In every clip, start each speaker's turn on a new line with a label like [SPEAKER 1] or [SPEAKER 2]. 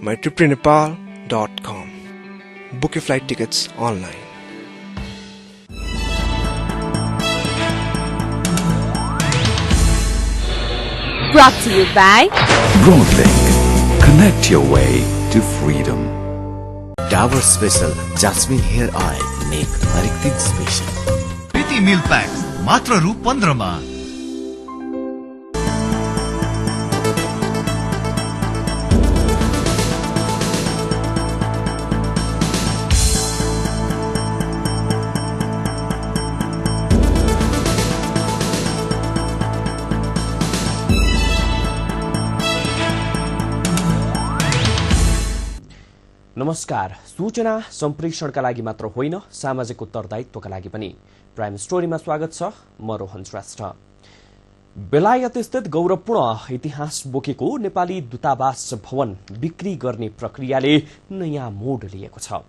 [SPEAKER 1] mytriptonepal.com. Book your flight tickets online.
[SPEAKER 2] Brought to you by
[SPEAKER 3] Broadlink. Connect your way to freedom.
[SPEAKER 4] Dabur Special Jasmine Hair Oil. Make हरेक दिन special.
[SPEAKER 5] प्रीति मिल pack मात्र रु 15 मा.
[SPEAKER 6] नमस्कार. सूचना सम्प्रेषणका लागि मात्र होइन, सामाजिक उत्तरदायित्वका लागि पनि प्राइम स्टोरीमा स्वागत छ. म रोहन श्रेष्ठ. बेलायत स्थित गौरवपूर्ण इतिहास बोकेको नेपाली दूतावास भवन बिक्री गर्ने प्रक्रियाले नयाँ मोड लिएको छ.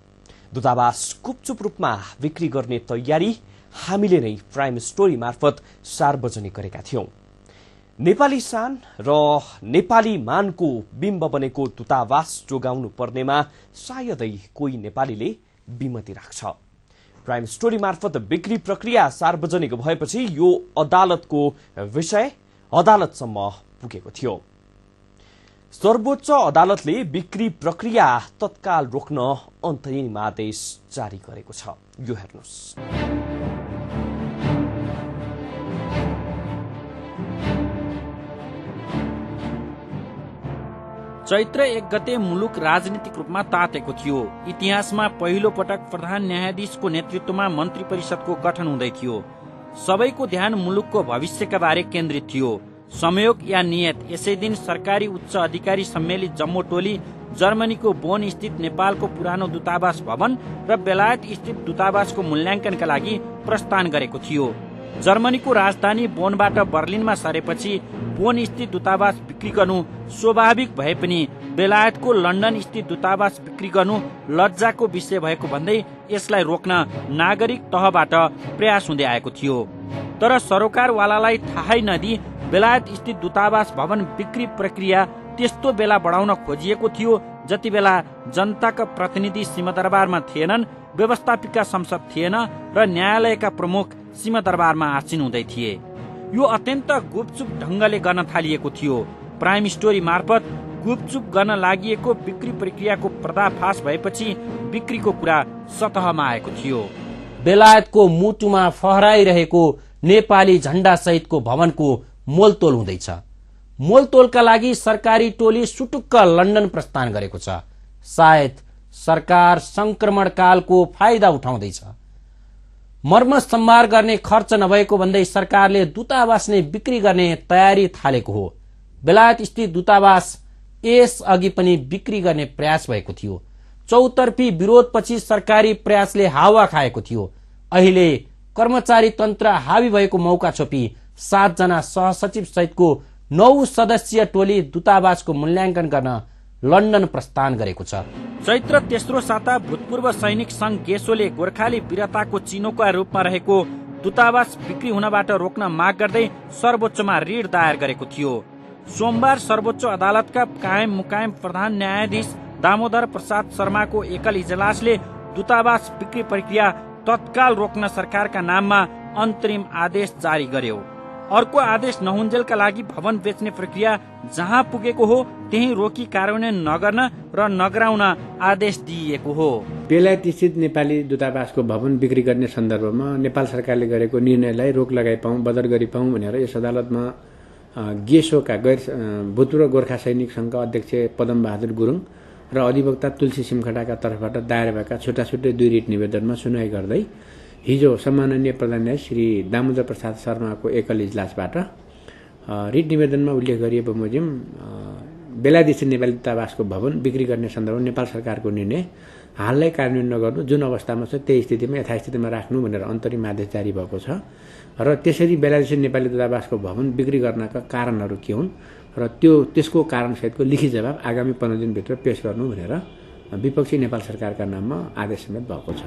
[SPEAKER 6] दूतावास गुपचुप रूपमा बिक्री गर्ने तयारी हामीले नै प्राइम स्टोरी मार्फत सार्वजनिक गरेका थियौं. नेपाली शान र नेपाली मानको बिम्ब बनेको दूतावास जोगाउनु पर्नेमा सायदै कोही नेपालीले विमति राख्छ. प्राइम स्टोरी मार्फत बिक्री प्रक्रिया सार्वजनिक भएपछि यो अदालतको विषय अदालतसम्म पुगेको थियो. सर्वोच्च अदालतले बिक्री प्रक्रिया तत्काल रोक्न अन्तरिम आदेश जारी गरेको छ. यो हेर्नुस्.
[SPEAKER 7] चैत्र 1 गते मुलुक राजनीतिक रूपमा तातेको थियो. इतिहासमा पहिलो पटक प्रधान न्यायाधीशको नेतृत्वमा मन्त्री परिषदको गठन हुँदै थियो. सबैको ध्यान मुलुकको भविष्यका बारे केन्द्रित थियो. संयोग या नियत यसै दिन सरकारी उच्च अधिकारी सम्मेलित जम्मू टोली जर्मनीको बोन स्थित नेपालको पुरानो दूतावास भवन र बेलायत स्थित दूतावासको मूल्याङ्कनका लागि प्रस्थान गरेको थियो. जर्मनीको राजधानी बोनबाट बर्लिनमा सरेपछि बोन स्थित दूतावास बिक्री गर्नु स्वाभाविक भए पनि बेलायतको लन्डन स्थित दूतावास बिक्री गर्नु लज्जाको विषय भएको भन्दै यसलाई रोक्न नागरिक तहबाट प्रयास हुँदै आएको थियो. तर सरोकारवालालाई थाहै नदिई बेलायत स्थित दूतावास भवन बिक्री प्रक्रिया त्यस्तो बेला बढाउन खोजिएको थियो जति बेला जनताका प्रतिनिधि सिंहदरबारमा थिएनन्, व्यवस्थापिका संसद थिएन र न्यायालयका प्रमुख सिंहदरबारमा आसीन हुँदै थिए. यो अत्यन्त गुपचुप ढंगले गर्न थालिएको थियो. प्राइम स्टोरी मार्फत गुपचुप गर्न लागिएको बिक्री प्रक्रियाको पर्दाफास भएपछि बिक्रीको कुरा सतहमा आएको थियो.
[SPEAKER 8] बेलायतको मुटुमा फहराइरहेको नेपाली झण्डा सहितको भवनको मोलतोल हुँदैछ. मोलतोलका लागि सरकारी टोली सुटुक्क लन्डन प्रस्थान गरेको छ. सायद सरकार संक्रमण कालको फाइदा उठाउँदैछ. मर्मसम्मार गर्ने खर्च नभएको भन्दै सरकारले दूतावास नै बिक्री गर्ने तयारी थालेको हो. बेलायत स्थित दूतावास यस अघि पनि बिक्री गर्ने प्रयास भएको थियो. चौतर्फी विरोधपछि सरकारी प्रयासले हावा खाएको थियो. अहिले कर्मचारी तन्त्र हावी भएको मौका छोपी 7 जना सहसचिव सहितको 9 सदस्यीय टोली दूतावासको मूल्याङ्कन गर्न लन्डन प्रस्थान गरेको छ.
[SPEAKER 7] चैत्र तेस्रो साता भूतपूर्व सैनिक संघ गेसोले गोर्खाली वीरताको चिनोका रूपमा रहेको दूतावास बिक्री हुनबाट रोक्न माग गर्दै सर्वोच्चमा रिट दायर गरेको थियो. सोमबार सर्वोच्च अदालतका कायम मुकायम प्रधान न्यायाधीश दामोदर प्रसाद शर्माको एकल इजलासले दूतावास बिक्री प्रक्रिया तत्काल रोक्न सरकारका नाममा अन्तरिम आदेश जारी गर्यो. अर्को आदेश नहुन्जेलका लागि भवन बेच्ने प्रक्रिया जहाँ पुगेको हो त्यही रोकी कार्यान्वयन नगर्न र नगराउन आदेश दिइएको हो.
[SPEAKER 9] बेलायत स्थित नेपाली दूतावासको भवन बिक्री गर्ने सन्दर्भमा नेपाल सरकारले गरेको निर्णयलाई रोक लगाइ पाऊँ, बदर गरी पाऊँ भनेर यस अदालतमा गेसोका भूतपूर्व गोर्खा सैनिक संघका अध्यक्ष पदम बहादुर गुरुङ र अधिवक्ता तुलसी सिमखटाका तर्फबाट दायर भएका छुट्टा छुट्टै 2 रिट निवेदनमा सुनवाई गर्दै हिजो सम्माननीय प्रधान न्यायाधीश श्री दामोदर प्रसाद शर्माको एकल इजलासबाट रिट निवेदनमा उल्लेख गरिए बमोजिम बेलायत स्थित नेपाली दूतावासको भवन बिक्री गर्ने सन्दर्भमा नेपाल सरकारको निर्णय हाललाई कार्यान्वयन नगर्नु, जुन अवस्थामा छ त्यही स्थितिमा यथास्थितिमा राख्नु भनेर अन्तरिम आदेश जारी भएको छ. र त्यसरी बेलायत स्थित नेपाली दूतावासको भवन बिक्री गर्नका कारणहरू के हुन् र त्यसको कारणसहितको लिखित जवाब आगामी 15 दिनभित्र पेश गर्नु भनेर विपक्षी नेपाल सरकारका नाममा आदेश समेत भएको छ.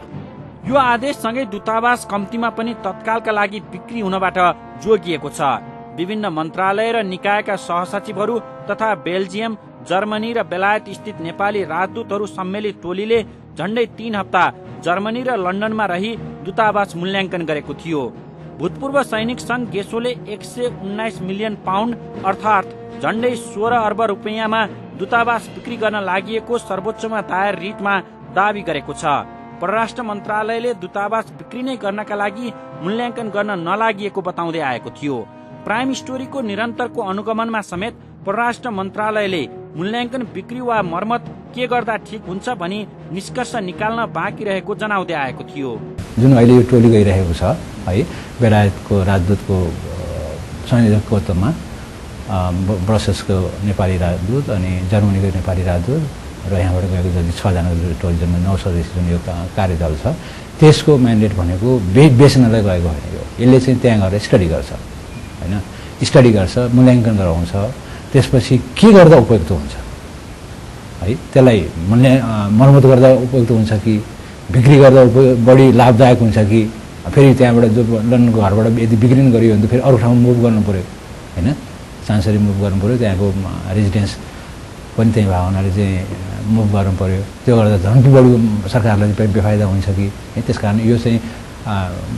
[SPEAKER 7] यो आदेशसँगै दूतावास कम्तीमा पनि तत्कालका लागि बिक्री हुनबाट जोगिएको छ. विभिन्न मन्त्रालय र निकायका सहसचिवहरू तथा बेल्जियम, जर्मनी र बेलायत स्थित नेपाली राजदूतहरू सम्मिलित टोलीले झण्डै 3 हप्ता जर्मनी र लन्डनमा रही दूतावास मूल्याङ्कन गरेको थियो। भूतपूर्व सैनिक संघ गेसोले 119 मिलियन पाउन्ड अर्थात् झण्डै 16 अर्ब रुपियाँमा दूतावास बिक्री गर्न लागि सर्वोच्चमा दायर रिटमा दावी गरेको छ। परराष्ट्र मन्त्रालयले दूतावास बिक्री नै गर्नका लागि मूल्याङ्कन गर्न नलागिएको बताउँदै आएको थियो। प्राइम स्टोरीको निरन्तरको अनुगमनमा समेत परराष्ट्र मन्त्रालयले मूल्याङ्कन बिक्री वा मर्मत के गर्दा ठिक हुन्छ भनी निष्कर्ष निकाल्न बाँकी रहेको जनाउँदै आएको थियो।
[SPEAKER 10] जुन अहिले यो टोली गइरहेको छ है, बेलायतको राजदूतको संयोजकत्वमा ब्रसेल्सको नेपाली राजदूत अनि जर्मनीको नेपाली राजदूत र यहाँबाट गएको जति 6 जनाको टोली जम्मा 9 सदस्य जुन यो कार्यदल छ त्यसको म्यान्डेट भनेको बेच्नलाई गएको होइन। यसले चाहिँ त्यहाँ गएर स्टडी गर्छ होइन, स्टडी गर्छ, मूल्याङ्कन गराउँछ, त्यसपछि के गर्दा उपयुक्त हुन्छ है, त्यसलाई मर्मत गर्दा उपयुक्त हुन्छ कि बिक्री गर्दा बढी लाभदायक हुन्छ कि फेरि त्यहाँबाट जो लन्डनको घरबाट यदि बिक्री गरियो भने त फेरि अरू ठाउँमा मुभ गर्नु पऱ्यो होइन, चान्सरी मुभ गर्नु पऱ्यो, त्यहाँको रेजिडेन्स पनि त्यही भएको हुनाले चाहिँ मुभ गर्नु पऱ्यो। त्यो गर्दा झन् बढी सरकारलाई चाहिँ बेफाइदा हुन्छ कि है, त्यस कारण यो चाहिँ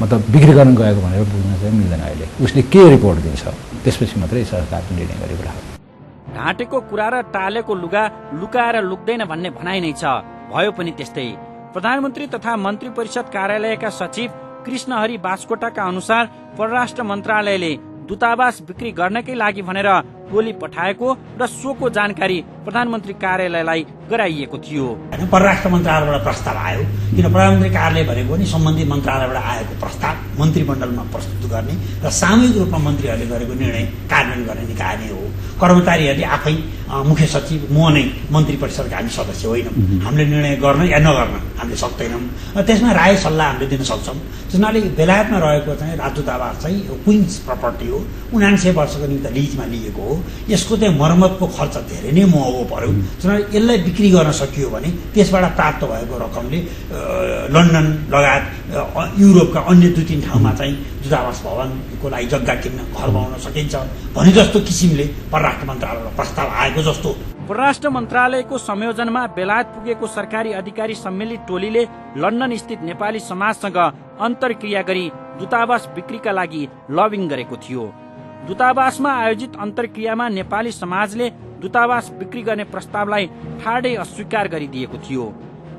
[SPEAKER 10] मतलब बिक्री गर्न गएको भनेर बुझ्न चाहिँ मिल्दैन। अहिले उसले के रिपोर्ट दिन्छ त्यसपछि मात्रै सरकारले निर्णय गरेको हो।
[SPEAKER 7] ढाँटेको कुरा र टालेको लुगा लुकाएर लुक्दैन भन्ने भनाइ नै छ, भयो पनि त्यस्तै। प्रधानमन्त्री तथा मन्त्री परिषद कार्यालयका सचिव कृष्णहरि बास्कोटाका अनुसार परराष्ट्र मन्त्रालयले दूतावास बिक्री गर्नकै लागि भनेर टोली पठाएको र सोको जानकारी प्रधानमन्त्री कार्यालयलाई गराइएको थियो।
[SPEAKER 11] परराष्ट्र मन्त्रालयबाट प्रस्ताव आयो, किन प्रधानमन्त्री कार्यालय भनेको नि सम्बन्धित मन्त्रालयबाट आएको प्रस्ताव मन्त्रीमण्डलमा प्रस्तुत गर्ने र सामूहिक रूपमा मन्त्रीहरूले गरेको निर्णय कार्यान्वयन गर्ने निकाय नै हो। कर्मचारीहरूले आफै मुख्य सचिव म नै मन्त्री परिषदका हामी सदस्य होइनौँ, हामीले निर्णय गर्न या नगर्न हामीले सक्दैनौँ, त्यसमा राय सल्लाह हामीले दिन सक्छौँ। त्यसनाले बेलायतमा रहेको चाहिँ राजदूतावास चाहिँ क्विन्स प्रपर्टी हो, 79 वर्षको निम्ति लिजमा लिएको हो। यसको चाहिँ मर्मतको खर्च धेरै नै महँगो पर्यो। यसलाई बिक्री गर्न सकियो भने त्यसबाट प्राप्त भएको रकमले लन्डन लगायत युरोपका अन्य 2-3 ठाउँमा चाहिँ दूतावास भवनको लागि जग्गा किन्न घर बनाउन सकिन्छ भने जस्तो किसिमले परराष्ट्र मन्त्रालयबाट प्रस्ताव आएको जस्तो।
[SPEAKER 7] परराष्ट्र मन्त्रालयको संयोजनमा बेलायत पुगेको सरकारी अधिकारी सम्मिलित टोलीले लन्डन स्थित नेपाली समाजसँग अन्तर्क्रिया गरी दूतावास बिक्रीका लागि लबिङ गरेको थियो। दूतावासमा आयोजित अन्तर्क्रियामा नेपाली समाजले दूतावास बिक्री गर्ने प्रस्तावलाई ठाडै अस्वीकार गरिदिएको थियो।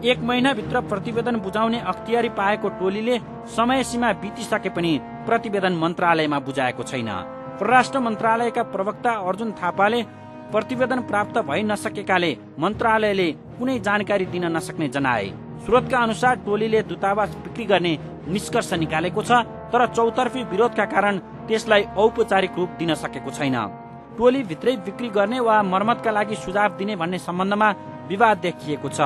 [SPEAKER 7] 1 महिनाभित्र प्रतिवेदन बुझाउने अख्तियारी पाएको टोलीले समय सीमा बितिसके पनि प्रतिवेदन मन्त्रालयमा बुझाएको छैन। परराष्ट्र मन्त्रालयका प्रवक्ता अर्जुन थापाले प्रतिवेदन प्राप्त भइ नसकेकाले मन्त्रालयले कुनै जानकारी दिन नसक्ने जनाए। स्रोतका अनुसार टोलीले दूतावास बिक्री गर्ने निष्कर्ष निकालेको छ, तर चौतर्फी विरोधका कारण त्यसलाई औपचारिक रूप दिन सकेको छैन। टोली भित्रै बिक्री गर्ने वा मर्मतका लागि सुझाव दिने भन्ने सम्बन्धमा विवाद देखिएको छ।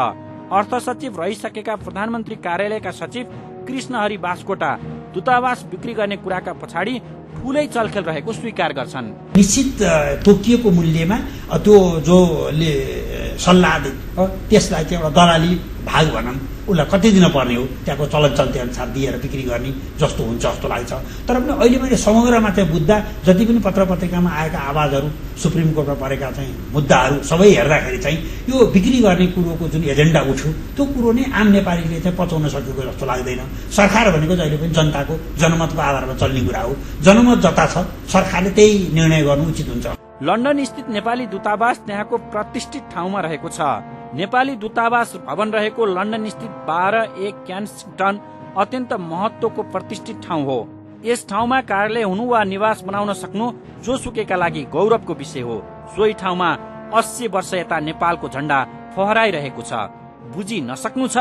[SPEAKER 7] अर्थ सचिव रहिसकेका प्रधानमन्त्री कार्यालयका सचिव कृष्णहरि बास्कोटा दूतावास बिक्री गर्ने कुराका पछाडि ठूलै चलखेल रहेको स्वीकार गर्छन्।
[SPEAKER 11] निश्चित तोकिएको मूल्यमा त्यो जोले सल्लाह त्यसलाई चाहिँ एउटा दलाली भाग भनौँ उसलाई कति दिन पर्ने हो, त्यहाँको चलन चल्ती अनुसार दिएर बिक्री गर्ने जस्तो हुन्छ जस्तो लाग्छ। तर पनि अहिले मैले समग्रमा चाहिँ बुझ्दा जति पनि पत्र पत्रिकामा आएका आवाजहरू, सुप्रिम कोर्टमा परेका चाहिँ मुद्दाहरू सबै हेर्दाखेरि चाहिँ यो बिक्री गर्ने कुरोको जुन एजेन्डा उठ्यो त्यो कुरो नै आम नेपालीले चाहिँ पचाउन सकेको जस्तो लाग्दैन। सरकार भनेको जहिले पनि जनताको जनमतको आधारमा चल्ने कुरा हो, जनमत जता छ सरकारले त्यही निर्णय गर्नु उचित हुन्छ।
[SPEAKER 7] लन्डन स्थित नेपाली दूतावास त्यहाँको प्रतिष्ठित ठाउँमा रहेको छ। नेपाली दूतावास भवन रहेको लन्डन स्थित 12A क्यान्सिङटन अत्यन्त महत्वको प्रतिष्ठित ठाउँ हो। यस ठाउँमा कार्यालय हुनु वा निवास बनाउन सक्नु जोसुकैका लागि गौरवको विषय हो। सोही ठाउँमा 80 वर्ष यता नेपालको झण्डा फहराइरहेको छ। बुझि नसक्नु छ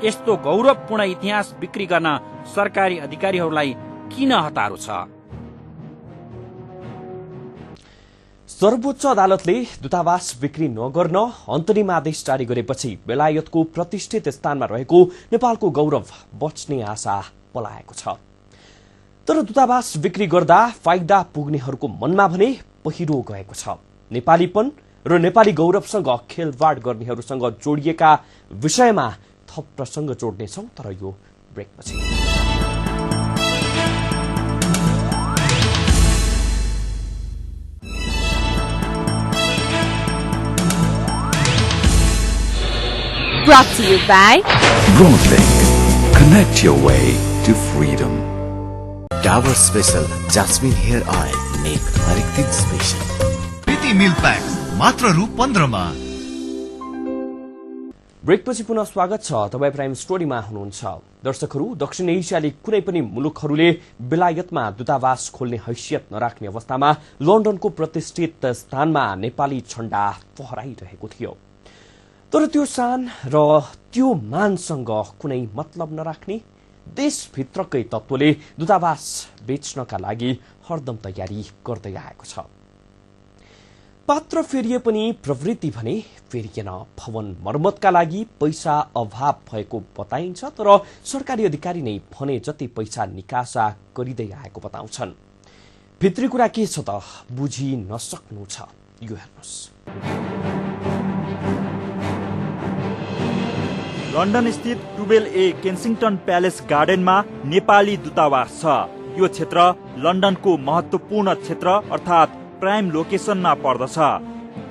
[SPEAKER 7] यस्तो गौरवपूर्ण इतिहास बिक्री गर्न सरकारी अधिकारीहरूलाई किन हतारो छ?
[SPEAKER 6] सर्वोच्च अदालतले दूतावास बिक्री नगर्न अन्तरिम आदेश जारी गरेपछि बेलायतको प्रतिष्ठित स्थानमा रहेको नेपालको गौरव बच्ने आशा पलाएको छ। तर दूतावास बिक्री गर्दा फाइदा पुग्नेहरूको मनमा भने पहिरो गएको छ। नेपालीपन र नेपाली गौरवसँग खेलवाड गर्नेहरूसँग जोडिएका विषयमा थप प्रसंग जोड्नेछौं, तर यो ब्रेकपछि।
[SPEAKER 2] Brought to you by
[SPEAKER 3] Broadlink. Connect your way to freedom.
[SPEAKER 4] Dabur special jasmine hair oil make हरेक दिन स्पेशल।
[SPEAKER 5] प्रीति मिल्क प्याक्स मात्र रु 15 मा।
[SPEAKER 6] ब्रेकपछि पुनः स्वागत छ। तपाईं प्राइम स्टोरीमा हुनुहुन्छ। दर्शकहरू, दक्षिण एसियाली कुनै पनि मुलुकहरूले बेलायतमा दूतावास खोल्ने हैसियत नराख्ने अवस्थामा लन्डनको प्रतिष्ठित स्थानमा नेपाली झण्डा फहराइरहेको थियो। तर त्यो शान र त्यो मानसँग कुनै मतलब नराख्ने देशभित्रकै तत्त्वले दूतावास बेच्नका लागि हरदम तयारी गर्दै आएको छ। पात्र फेरिए पनि प्रवृत्ति भने फेरिएन। भवन मर्मतका लागि पैसा अभाव भएको बताइन्छ, तर सरकारी अधिकारी नै भने जति पैसा निकासा गरिँदै आएको बताउँछन्। भित्री कुरा के छ त बुझी नसक्नु छ। यो हेर्नुहोस्।
[SPEAKER 12] लन्डन स्थित 12A केन्सिङटन प्यालेस गार्डनमा नेपाली दूतावास छ। यो क्षेत्र लन्डनको महत्वपूर्ण क्षेत्र अर्थात् प्राइम लोकेसनमा पर्दछ।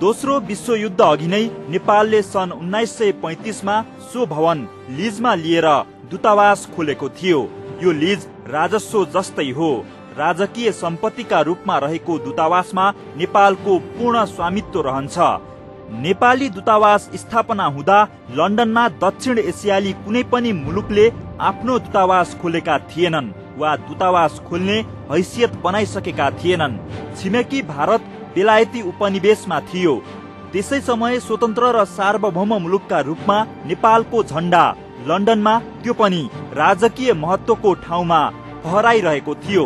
[SPEAKER 12] दोस्रो विश्वयुद्ध अघि नै नेपालले सन् 1935 मा सो भवन लिजमा लिएर दूतावास खोलेको थियो। यो लिज राजस्व जस्तै हो। राजकीय सम्पत्तिका रूपमा रहेको दूतावासमा नेपालको पूर्ण स्वामित्व रहन्छ। नेपाली दूतावास स्थापना हुँदा लन्डनमा दक्षिण एसियाली कुनै पनि मुलुकले आफ्नो दूतावास खोलेका थिएनन् वा दूतावास खोल्ने हैसियत बनाइसकेका थिएनन्। छिमेकी भारत बेलायती उपनिवेशमा थियो। त्यसै समय स्वतन्त्र र सार्वभौम मुलुकका रूपमा नेपालको झण्डा लन्डनमा, त्यो पनि राजकीय महत्वको ठाउँमा फहराइरहेको थियो।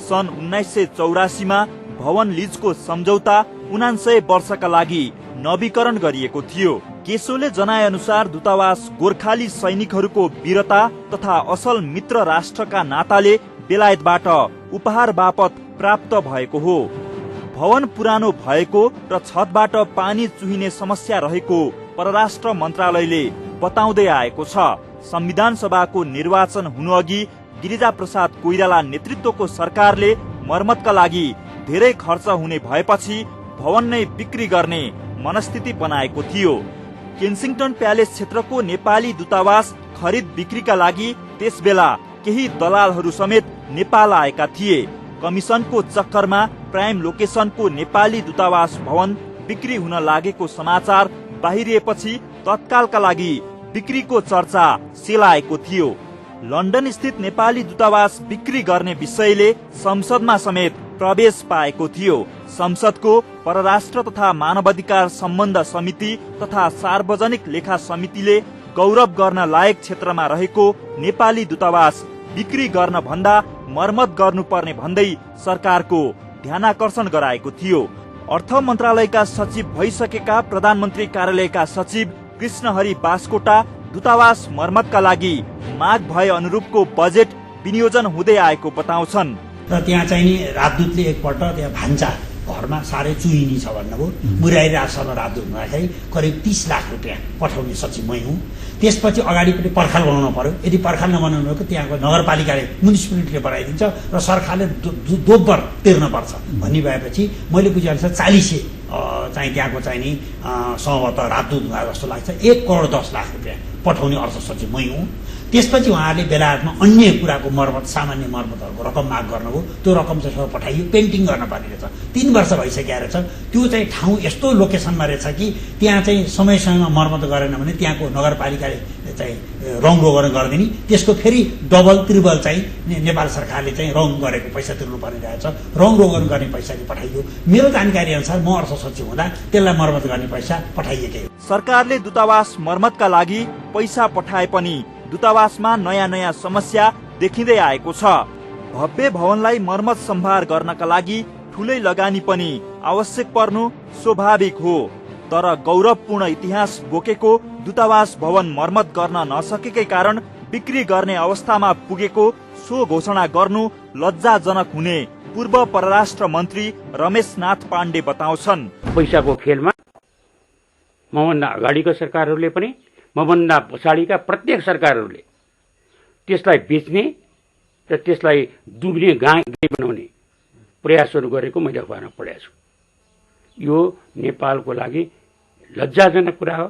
[SPEAKER 12] सन् 1984 मा भवन लिजको सम्झौता 99 वर्षका लागि नवीकरण गरिएको थियो। केशोले जनाए अनुसार दूतावास गोर्खाली सैनिकहरूको वीरता तथा असल मित्र राष्ट्रका नाताले बेलायतबाट उपहार बापत प्राप्त भएको हो। भवन पुरानो भएको र छतबाट पानी चुहिने समस्या रहेको परराष्ट्र मन्त्रालयले बताउँदै आएको छ। संविधान सभाको निर्वाचन हुनु अघि गिरिजा प्रसाद कोइराला नेतृत्वको सरकारले मर्मतका लागि धेरै खर्च हुने भएपछि भवन नै बिक्री गर्ने मनस्थिति बनाएको थियो। केन्सिङटन प्यालेस क्षेत्रको नेपाली दूतावास खरिद बिक्रीका लागि त्यसबेला केही दलालहरू समेत नेपाल आएका थिए। कमिसनको चक्करमा प्राइम लोकेसनको नेपाली दूतावास भवन बिक्री हुन लागेको समाचार बाहिरिएपछि तत्कालका लागि बिक्रीको चर्चा सेलाएको थियो। लन्डन स्थित नेपाली दूतावास बिक्री गर्ने विषयले संसदमा समेत प्रवेश पाएको थियो। संसदको परराष्ट्र तथा मानवाधिकार सम्बन्ध समिति तथा सार्वजनिक लेखा समितिले गौरव गर्न लायक क्षेत्रमा रहेको नेपाली दूतावास बिक्री गर्न भन्दा मर्मत गर्नुपर्ने भन्दै सरकारको ध्यानाकर्षण गराएको थियो। अर्थ मन्त्रालयका सचिव भइसकेका प्रधानमन्त्री कार्यालयका सचिव कृष्णहरि बास्कोटा दूतावास मर्मतका लागि माग भए अनुरूपको बजेट विनियोजन हुँदै आएको बताउँछन्।
[SPEAKER 11] र त्यहाँ चाहिँ नि राजदूतले एकपल्ट त्यहाँ भान्सा घरमा साह्रै चुहिनी छ भन्नुभयो। मुरारी राजसभा राजदूत हुँदाखेरि करिब 30 लाख रुपियाँ पठाउने सचिव मै हुँ। त्यसपछि अगाडिपट्टि पर्खाल बनाउनु पर्यो। यदि पर्खाल नबनाउनु भएको त्यहाँको नगरपालिकाले म्युनिसिपालिटीले बनाइदिन्छ र सरकारले दोब्बर तिर्नुपर्छ भन्ने भएपछि मैले बुझेअनुसार 40 चाहिँ त्यहाँको चाहिँ नि सम्भवतः राजदूत भए जस्तो लाग्छ 1 करोड 10 लाख रुपियाँ पठाउने अर्थ सचिव मै हुँ। त्यसपछि उहाँहरूले बेलायतमा अन्य कुराको मर्मत सामान्य मर्मतहरूको रकम माग गर्नुभयो। त्यो रकम चाहिँ सब पठाइयो। पेन्टिङ गर्न पर्ने रहेछ। 3 वर्ष भइसकेको रहेछ। त्यो चाहिँ ठाउँ यस्तो लोकेसनमा रहेछ कि त्यहाँ चाहिँ समय समयमा मर्मत गरेन भने त्यहाँको नगरपालिकाले चाहिँ रङ रोगन गरिदिने, त्यसको फेरि डबल त्रिबल चाहिँ नेपाल सरकारले चाहिँ रङ गरेको पैसा तिर्नु पर्ने रहेछ। रङ रोगन गर्ने पैसा पठाइयो। मेरो जानकारी अनुसार म अर्थ सचिव हुँदा त्यसलाई मर्मत गर्ने पैसा पठाइएकै हो।
[SPEAKER 12] सरकारले दूतावास मर्मतका लागि पैसा पठाए पनि दूतावासमा नयाँ नयाँ समस्या देखिँदै आएको छ। भव्य भवनलाई मर्मत सम्भार गर्नका लागि ठूलै लगानी पनि आवश्यक पर्नु स्वाभाविक हो। तर गौरवपूर्ण इतिहास बोकेको दूतावास भवन मर्मत गर्न नसकेकै कारण बिक्री गर्ने अवस्थामा पुगेको सो घोषणा गर्नु लज्जाजनक हुने पूर्व परराष्ट्र मन्त्री रमेशनाथ पाण्डे बताउँछन्।
[SPEAKER 13] पैसाको खेलमा मभन्दा अगाडिको सरकारहरूले पनि मभन्दा पछाडिका प्रत्येक सरकारहरूले त्यसलाई बेच्ने र त्यसलाई डुब्ने गाई बनाउने प्रयासहरू गरेको मैले अखबारमा पढेको छु। यो नेपालको लागि लज्जाजनक कुरा हो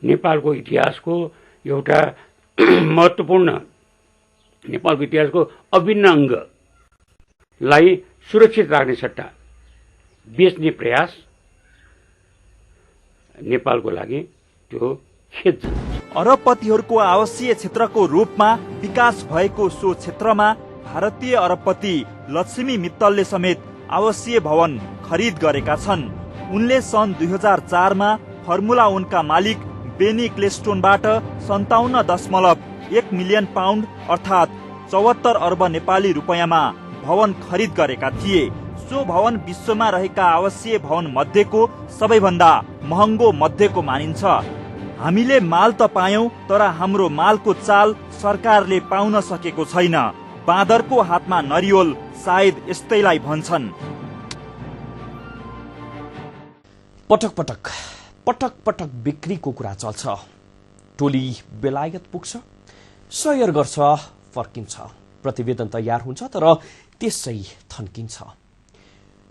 [SPEAKER 13] नेपालको इतिहासको एउटा महत्त्वपूर्ण नेपालको इतिहासको अभिन्न अङ्गलाई सुरक्षित राख्ने सट्टा बेच्ने प्रयास नेपालको लागि त्यो खेदजनक।
[SPEAKER 12] अरबपतिहरूको आवासीय क्षेत्रको रूपमा विकास भएको सो क्षेत्रमा भारतीय अरबपति लक्ष्मी मित्तलले समेत आवासीय भवन खरिद गरेका छन्। उनले सन् 2004 मा फर्मुला 1 का मालिक बेनी क्लेस्टोनबाट 57.1 मिलियन पाउन्ड अर्थात् 74 अर्ब नेपाली रुपैयाँमा भवन खरिद गरेका थिए। सो भवन विश्वमा रहेका आवासीय भवन मध्येको सबैभन्दा महँगो मध्येको मानिन्छ। हामीले माल त पायौं, तर हाम्रो मालको चाल सरकारले पाउन सकेको छैन। बाँदरको हातमा नरिवल, सायद यस्तैलाई भन्छन्।
[SPEAKER 6] पटक पटक बिक्रीको कुरा चल्छ। टोली बेलायत पुग्छ, सयर गर्छ, फर्किन्छ, प्रतिवेदन तयार हुन्छ, तर त्यसै थन्किन्छ।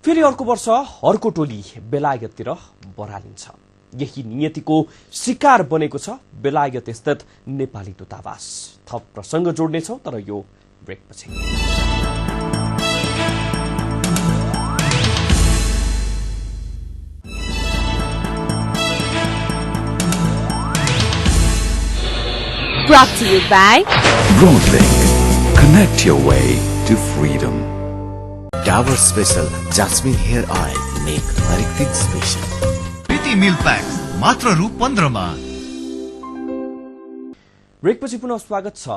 [SPEAKER 6] फेरि अर्को वर्ष अर्को टोली बेलायततिर बरालिन्छ। यही नियतिको शिकार बनेको छ बेलायत स्थित नेपाली दूतावास। थप प्रसंग जोड्नेछौं, तर यो ब्रेकपछि।
[SPEAKER 2] Brought to you by
[SPEAKER 3] Broadlink. Connect your way to freedom.
[SPEAKER 4] Dabur special jasmine hair oil, make हरेक दिन स्पेशल।
[SPEAKER 5] प्रीति मिल्क प्याक्स मात्र रु 15 मा।
[SPEAKER 6] ब्रेकपछि पुनः स्वागत छ।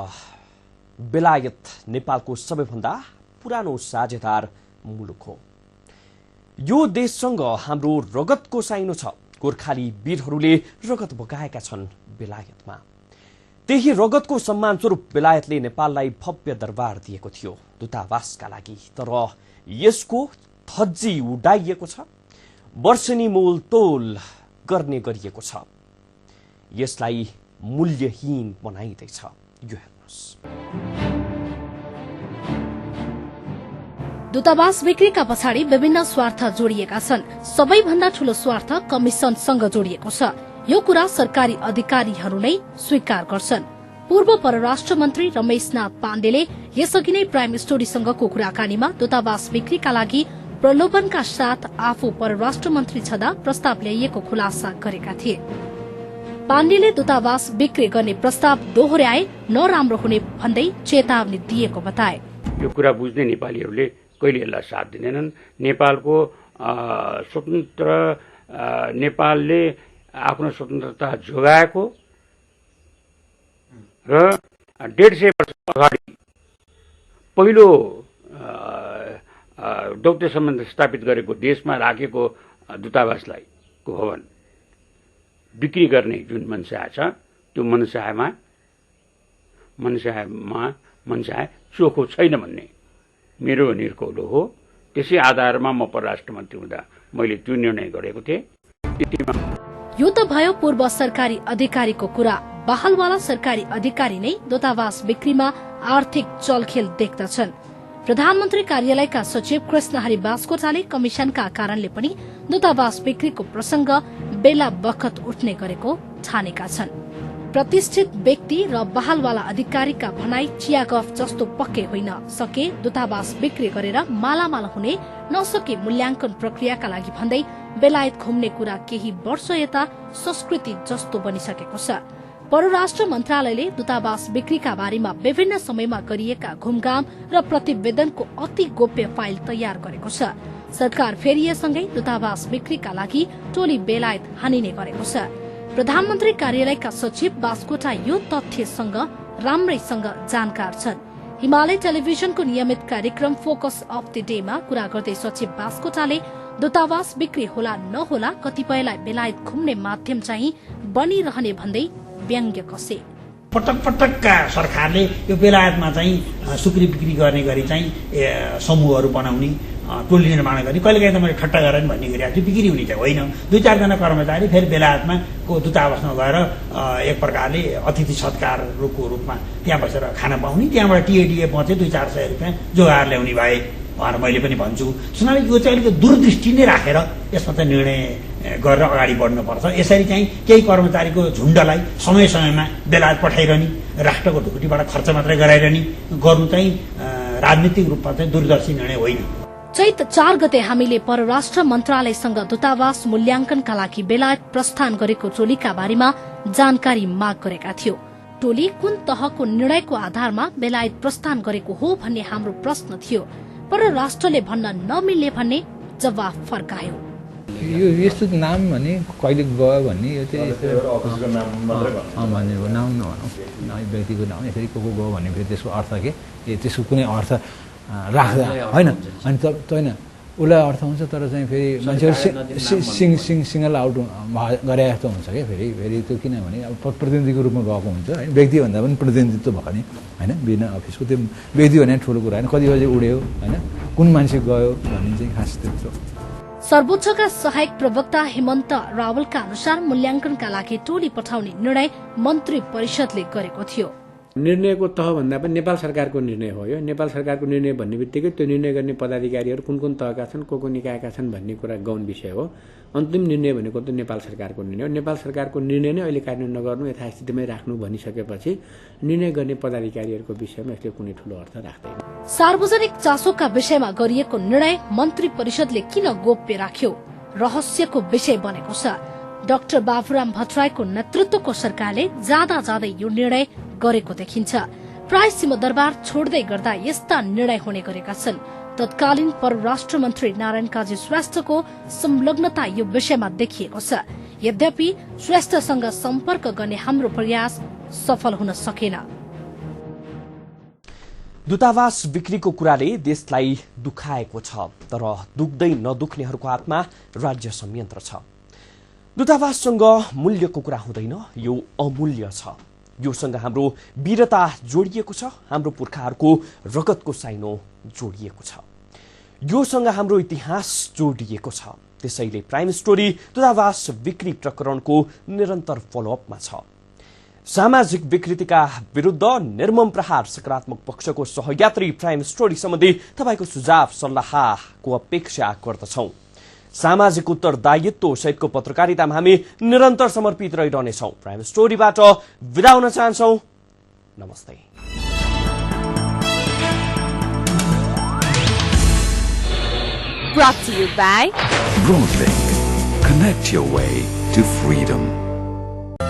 [SPEAKER 6] बेलायत नेपालको सबैभन्दा पुरानो साझेदार मुलुक हो। यो देशसँग हाम्रो रगतको साइनो छ। गोर्खाली वीरहरूले रगत बगाएका छन् बेलायतमा। त्यही रगतको सम्मान स्वरूप बेलायतले नेपाललाई भव्य दरबार दिएको थियो दूतावासका लागि। तर यसको थज्जी उडाइएको छ, वर्षेनी मोल तोल गर्ने गरिएको छ। यसलाई मूल्यहीन बनाइदैछ। यो हेर्नुहोस्।
[SPEAKER 14] दूतावास बिक्रीका पछाडि विभिन्न स्वार्थ जोडिएका छन्। सबैभन्दा ठूलो स्वार्थ कमिशनसँग जोडिएको छ। यो कुरा सरकारी अधिकारीहरू नै स्वीकार गर्छन्। पूर्व परराष्ट्र मन्त्री रमेशनाथ पाण्डेले यसअघि नै प्राइम स्टोरीसँगको कुराकानीमा दूतावास बिक्रीका लागि प्रलोभनका साथ आफू परराष्ट्र मन्त्री छँदा प्रस्ताव ल्याइएको खुलासा गरेका थिए। पाण्डेले दूतावास बिक्री गर्ने प्रस्ताव दोहोर्याए नराम्रो हुने भन्दै चेतावनी दिएको बताए।
[SPEAKER 13] यो कुरा बुझ्ने नेपालीहरूले कहिले यसलाई साथ दिँदैनन्। नेपालको स्वतन्त्र नेपालले आफ्नो स्वतन्त्रता जोगाएको र 150 वर्ष अगाडि पहिलो दौत्य सम्बन्ध स्थापित गरेको देशमा राखेको दूतावासलाई को भवन बिक्री गर्ने जुन मनसाय छ, त्यो मनसाय चोखो छैन भन्ने मेरो निर्कौलो हो। त्यसै आधारमा म परराष्ट्र मन्त्री हुँदा मैले त्यो निर्णय गरेको थिएँ।
[SPEAKER 14] यो त भयो पूर्व सरकारी अधिकारीको कुरा। बहालवाला सरकारी अधिकारी नै दूतावास बिक्रीमा आर्थिक चलखेल देख्दछन्। प्रधानमन्त्री कार्यालयका सचिव कृष्णहरि बास्कोटाले कमिशनका कारणले पनि दूतावास बिक्रीको प्रसंग बेला बखत उठ्ने गरेको ठानेका छन्। प्रतिष्ठित व्यक्ति र बहालवाला अधिकारीका भनाई चिया गफ जस्तो पक्कै होइन। सके दूतावास बिक्री गरेर मालामाल हुने, नसके मूल्याङ्कन प्रक्रियाका लागि भन्दै बेलायत घुम्ने कुरा केही वर्ष यता संस्कृति जस्तो बनिसकेको छ। परराष्ट्र मन्त्रालयले दूतावास बिक्रीका बारेमा विभिन्न समयमा गरिएका घुमघाम र प्रतिवेदनको अति गोप्य फाइल तयार गरेको छ। सरकार फेरिएसँगै दूतावास बिक्रीका लागि टोली बेलायत हानिने गरेको छ। प्रधानमन्त्री कार्यालयका सचिव बास्कोटा यो तथ्यसँग राम्रैसँग जानकार छन्। हिमालय टेलिभिजनको नियमित कार्यक्रम फोकस अफ द डेमा कुरा गर्दै सचिव बास्कोटाले दूतावास बिक्री होला नहोला कतिपयलाई बेलायत घुम्ने माध्यम चाहिँ बनिरहने भन्दै व्यङ्ग्य कसे।
[SPEAKER 11] पटक सरकारले यो बेलायतमा चाहिँ सुक्री बिक्री गर्ने गरी चाहिँ समूहहरू बनाउने, टोली निर्माण गर्ने, कहिलेकाहीँ त मैले ठट्टा गरेर भन्ने गरिरहेको छु। बिक्री हुने चाहिँ होइन। 2-4 जना कर्मचारी फेरि बेलायतमा को दूतावासमा गएर एक प्रकारले अतिथि सत्कारको रूपमा त्यहाँ बसेर खाना पाउने, त्यहाँबाट टिए पहुँचे 200-400 रुपियाँ जोगाएर ल्याउने भए भनेर मैले पनि भन्छु। सुनाले यो चाहिँ अलिकति दूरदृष्टि नै राखेर यसमा चाहिँ निर्णय गरेर अगाडि बढ्नुपर्छ। यसरी चाहिँ केही कर्मचारीको झुण्डलाई समय समयमा बेलायत पठाइरहने, राष्ट्रको ढुकुटीबाट खर्च मात्रै गराइरहने गर्नु चाहिँ राजनीतिक रूपमा चाहिँ दूरदर्शी निर्णय होइन।
[SPEAKER 14] चैत 4 गते हामीले परराष्ट्र मन्त्रालयसँग दूतावास मूल्याङ्कनका लागि बेलायत प्रस्थान गरेको टोलीका बारेमा जानकारी माग गरेका थियौं। टोली कुन तहको निर्णयको आधारमा बेलायत प्रस्थान गरेको हो भन्ने हाम्रो प्रश्न थियो। परराष्ट्रले भन्न नमिल्ने भन्ने जवाफ फर्कायो।
[SPEAKER 10] यो यस्तो नाम भने कहिले गयो भन्ने यो चाहिँ नाम नभनौँ, व्यक्तिको नाम यसरी को गयो भने फेरि त्यसको अर्थ के त्यसको कुनै अर्थ राख्दा होइन। अनि होइन उसलाई अर्थ हुन्छ, तर चाहिँ फेरि मान्छेहरू सिङ्गल आउट गरे जस्तो हुन्छ क्या। फेरि त्यो किनभने अब प्रतिनिधिको रूपमा गएको हुन्छ होइन, व्यक्तिभन्दा पनि प्रतिनिधित्व भयो नि होइन, बिना अफिसको। त्यो व्यक्ति भने ठुलो कुरा होइन, कति बजे उड्यो होइन, कुन मान्छे गयो भन्ने चाहिँ खास त्यत्रो।
[SPEAKER 14] सर्वोच्चका सहायक प्रवक्ता हेमन्त रावलका अनुसार मूल्याङ्कनका लागि टोली पठाउने निर्णय मन्त्री परिषदले गरेको थियो।
[SPEAKER 9] निर्णयको तहभन्दा पनि नेपाल सरकारको निर्णय हो यो। नेपाल सरकारको निर्णय भन्ने बित्तिकै त्यो निर्णय गर्ने पदाधिकारीहरू कुन कुन तहका छन्, को निकायका छन् भन्ने कुरा गौण विषय हो। अन्तिम निर्णय भनेको त नेपाल सरकारको निर्णय हो। नेपाल सरकारको निर्णय नै अहिले कार्यान्वयन नगर्नु, यथास्थितिमै राख्नु भनिसकेपछि निर्णय गर्ने पदाधिकारीहरूको विषयमा यसले कुनै ठूलो अर्थ राख्दैन।
[SPEAKER 14] सार्वजनिक चासोका विषयमा गरिएको निर्णय मन्त्री परिषदले किन गोप्य राख्यो? रहस्यको विषय बनेको छ। डाक्टर बाबुराम भट्टराईको नेतृत्वको सरकारले जाँदा जाँदै यो निर्णय गरेको देखिन्छ। प्राय सिंहदरबार छोड्दै गर्दा यस्ता निर्णय हुने गरेका छन्। तत्कालीन परराष्ट्र मन्त्री नारायण काजी श्रेष्ठको संलग्नता यो विषयमा देखिएको छ। यद्यपि श्रेष्ठसँग सम्पर्क गर्ने हाम्रो प्रयास सफल हुन सकेन।
[SPEAKER 6] दूतावास बिक्रीको कुराले देशलाई दुखाएको छ, तर दुख्दै नदुख्नेहरूको हातमा राज्य संयन्त्र छ। दूतावाससँग मूल्यको कुरा हुँदैन, यो अमूल्य छ। योसँग हाम्रो वीरता जोडिएको छ, हाम्रो पुर्खाहरूको रगतको साइनो जोडिएको छ। योसँग हाम्रो इतिहास जोडिएको छ। त्यसैले प्राइम स्टोरी दूतावास बिक्री प्रकरणको निरन्तर फलोअपमा छ। सामाजिक विकृतिका विरुद्ध निर्मम प्रहार सकारात्मक पक्षको सहयात्री प्राइम स्टोरी सम्बन्धी तपाईको सुझाव सल्लाहको अपेक्षा गर्दछौं। सामाजिक उत्तरदायित्व सहितको पत्रकारितामा हामी निरन्तर समर्पित रहिरहनेछौं। प्राइम स्टोरीबाट विदा हुन चाहन्छौं। नमस्ते।
[SPEAKER 2] Brought to you by
[SPEAKER 3] Broadlink. Connect your way to freedom.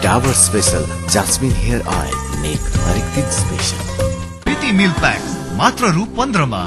[SPEAKER 4] Dabur special jasmine hair oil, नेक हरेक दिन स्पेशल।
[SPEAKER 5] प्रीति मिल्क पैक्स मात्र रु 15 मा।